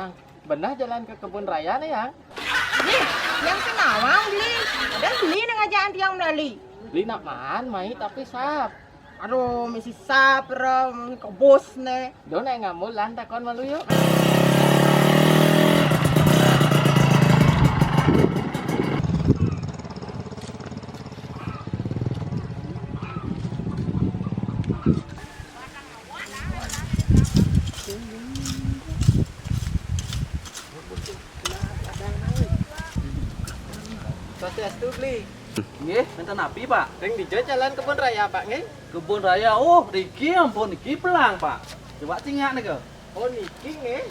yang benar jalan ke kebun raya nih yang. Nih, yang kenawang beli. Ada beli nang ajaan tiang melali. Beli namaan mai tapi sap. Aduh, misi sapra ke bos nih. Do nek ngamulan takon malu yuk. Swastiastu beli. Nggih, menten api, Pak? Ring dijo jalan kebun raya Pak nggih. Kebun raya. Oh, niki ampun niki pelang, Pak. Coba cingak nih, Oh niki nggih.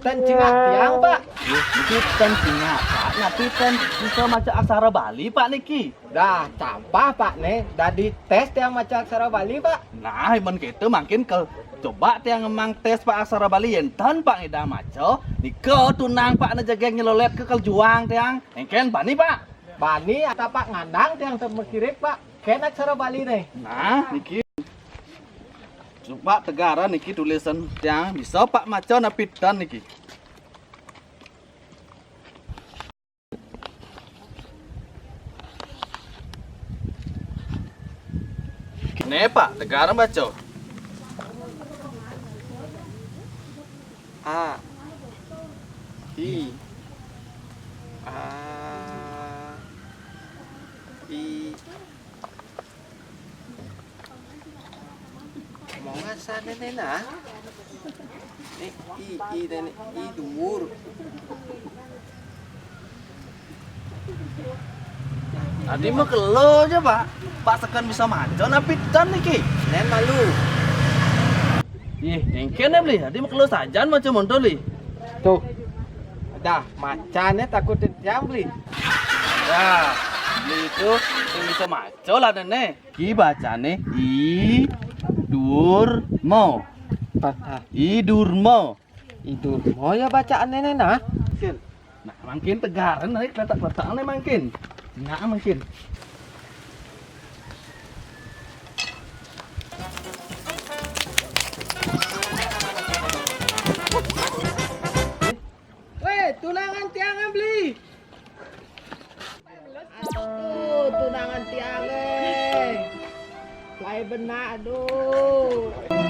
Ten cingak tiang Pak. Niki ten cingak, Pak. Nyapi ten bisa maca aksara Bali, Pak niki. Dah campah Pak nih. Dah dites tiang maca aksara Bali Pak. Nah, men gitu makin ke coba tiang emang tes Pak aksara Bali enten Pak ngida maco. Niko tunang Pak najaga nyelolet ke juang tiang. Engken bani, Pak. Bani atau Pak ngandang tiang termekirik Pak. Ken aksara Bali nih. Nah, niki coba tegara niki tulisan tiang bisa Pak maco napitan niki. Nih Pak, tegara baca. A I A I mau ngasar nenek nah I dan I dur Tadi mah kelo aja Pak. Pak sekan bisa maco napitan niki. nen malu Ih, engken ya beli. Tadi mah kelo sajan macam montol li. tuh dah macannya takut tiang beli Ya, beli itu yang bisa maco lah nenek. Ki bacane Idurmo. patah Idurmo. itu mau ya bacaan nenek nah Nah, makin tegaran naik letak-letaknya makin. Nah, makin. weh tunangan tiang beli aduh tunangan tiang Lai benar aduh